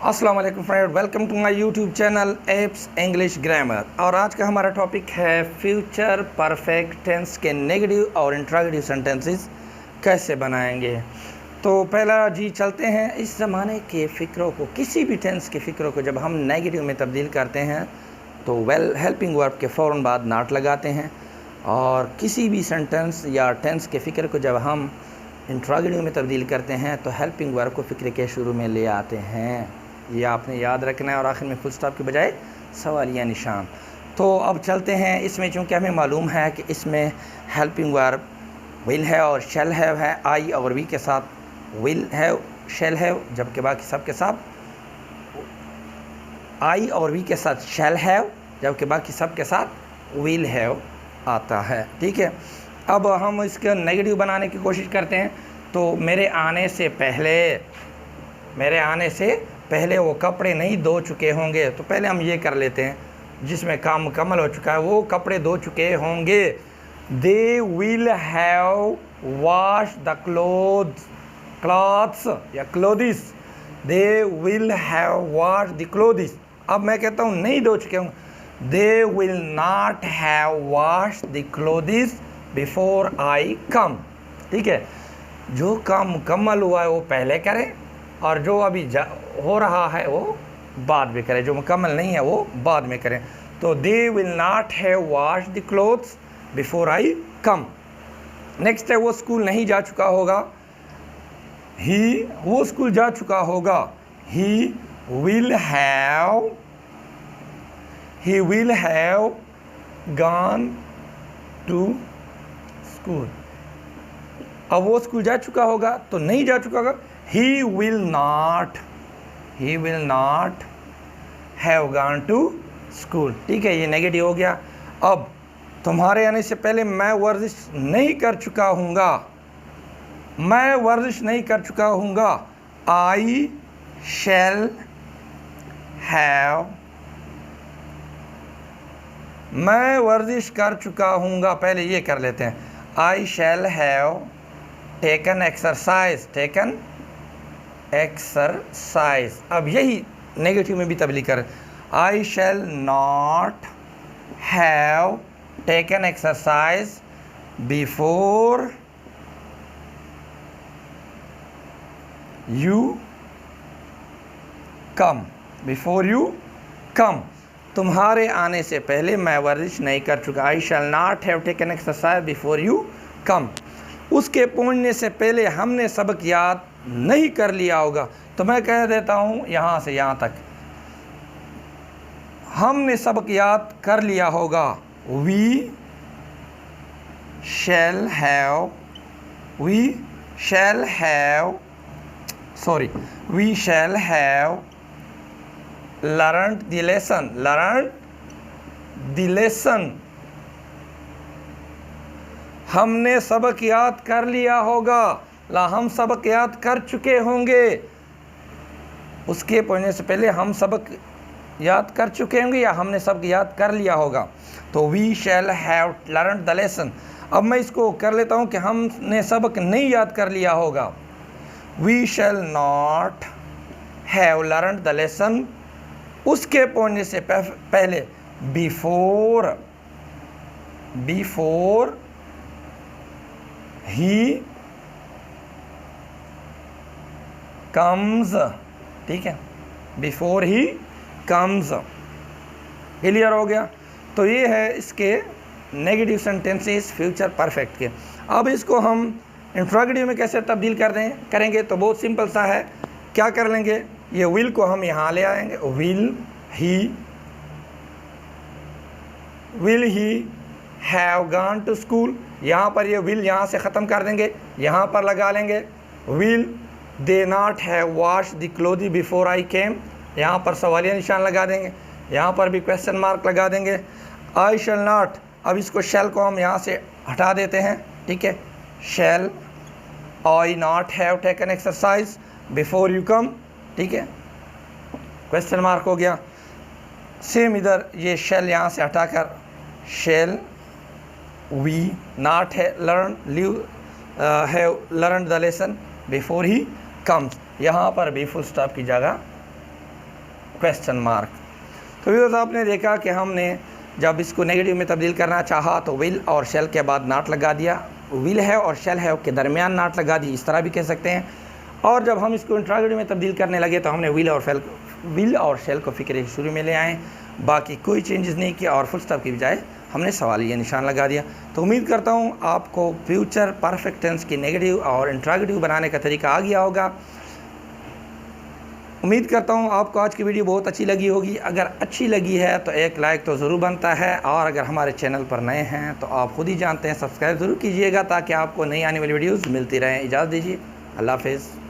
अस्सलाम वालेकुम friend, welcome to my YouTube channel apps English grammar. और आज का हमारा टॉपिक है फ्यूचर परफेक्ट टेंस के नेगेटिव और इंट्रोगेटिव सेंटेंसेस कैसे बनाएंगे। तो पहला जी चलते हैं, इस ज़माने के फ़िक्रों को, किसी भी टेंस के फ़िक्रों को जब हम नेगेटिव में तब्दील करते हैं तो वेल हेल्पिंग वर्ब के फ़ौरन बाद नॉट लगाते हैं, और किसी भी सेंटेंस या टेंस के फ़िक्र को जब हम इंट्रोगेटिव में तब्दील करते हैं तो हेल्पिंग वर्ब को फ़िक्र के शुरू में ले आते हैं। ये आपने याद रखना है, और आखिर में फुल स्टॉप के बजाय सवालिया निशान। तो अब चलते हैं, इसमें चूँकि हमें मालूम है कि इसमें हेल्पिंग वर्ब विल है और शेल है। आई और वी के साथ विल है, शेल है, जबकि बाकी सब के साथ आई और वी के साथ शेल है, जबकि बाकी सब के साथ विल है आता है। ठीक है, अब हम इसके नेगेटिव बनाने की कोशिश करते हैं। तो मेरे आने से पहले वो कपड़े नहीं धो चुके होंगे, तो पहले हम ये कर लेते हैं जिसमें काम मुकम्मल हो चुका है, वो कपड़े धो चुके होंगे। They will have wash the clothes या clothes, they will have wash the clothes. अब मैं कहता हूँ नहीं धो चुके होंगे, they will not have wash the clothes before I come. ठीक है, जो काम मुकम्मल हुआ है वो पहले करें, और जो अभी हो रहा है वो बाद में करें, जो मुकम्मल नहीं है वो बाद में करें। तो दे will not have wash the clothes before I come. Next है, वो स्कूल नहीं जा चुका होगा, वो स्कूल जा चुका होगा। He will have gone to school. अब वो स्कूल जा चुका होगा तो नहीं जा चुका होगा, he will not have gone to school। ठीक है, ये नेगेटिव हो गया। अब तुम्हारे आने से पहले मैं वर्जिश नहीं कर चुका हूँगा, I shall have, मैं वर्जिश कर चुका हूँगा, पहले ये कर लेते हैं, I shall have taken exercise। अब यही नेगेटिव में भी तब्दील कर, I shall not have taken exercise before you come. तुम्हारे आने से पहले मैं वर्जिश नहीं कर चुका, I shall not have taken exercise before you come. उसके पहुंचने से पहले हमने सबक याद नहीं कर लिया होगा, तो मैं कह देता हूँ यहाँ से यहाँ तक, हमने सबक याद कर लिया होगा। We shall have learned the lesson. हमने सबक याद कर लिया होगा, हम सबक याद कर चुके होंगे। उसके पहुंचने से पहले हम सबक याद कर चुके होंगे या हमने सबक याद कर लिया होगा। तो we shall have learned the lesson. अब मैं इसको कर लेता हूँ कि हमने सबक नहीं याद कर लिया होगा। We shall not have learned the lesson, उसके पहुंचने से पहले, बिफोर ही कम्स। ठीक है, बिफोर ही कम्स। क्लियर हो गया। तो ये है इसके नेगेटिव सेंटेंसेस फ्यूचर परफेक्ट के। अब इसको हम इंट्रोगेटिव में कैसे तब्दील करेंगे, तो बहुत सिंपल सा है। क्या कर लेंगे, ये विल को हम यहाँ ले आएंगे, will he have gone to school. यहाँ पर ये विल यहाँ से ख़त्म कर देंगे, यहाँ पर लगा लेंगे will they not have wash the cloth before I came. यहाँ पर सवालिया निशान लगा देंगे, यहाँ पर भी क्वेश्चन मार्क लगा देंगे। आई शैल नॉट, अब इसको शैल को हम यहाँ से हटा देते हैं। ठीक है, shall I not have taken exercise before you come. ठीक है, क्वेश्चन मार्क हो गया। सेम इधर ये शैल यहाँ से हटाकर shall we not have learn the lesson before he comes. यहाँ पर भी फुल स्टॉप की जगह क्वेश्चन मार्क। तो व्यूअर्स आपने देखा कि हमने जब इसको नेगेटिव में तब्दील करना चाहा तो विल और शेल के बाद नॉट लगा दिया, विल है और शेल है के दरमियान नॉट लगा दी, इस तरह भी कह सकते हैं। और जब हम इसको इंट्रोगेटिव में तब्दील करने लगे तो हमने विल और शेल को फिक्र शुरू में ले आए, बाकी कोई चेंजेस नहीं किया और फुल स्टॉप की बजाय हमने सवालिया निशान लगा दिया। तो उम्मीद करता हूँ आपको फ्यूचर परफेक्ट टेंस की नेगेटिव और इंट्रोगेटिव बनाने का तरीका आ गया होगा। उम्मीद करता हूँ आपको आज की वीडियो बहुत अच्छी लगी होगी। अगर अच्छी लगी है तो एक लाइक तो ज़रूर बनता है, और अगर हमारे चैनल पर नए हैं तो आप खुद ही जानते हैं, सब्सक्राइब ज़रूर कीजिएगा ताकि आपको नई आने वाली वीडियोज़ मिलती रहें। इजाज़त दीजिए, अल्लाह हाफ़िज़।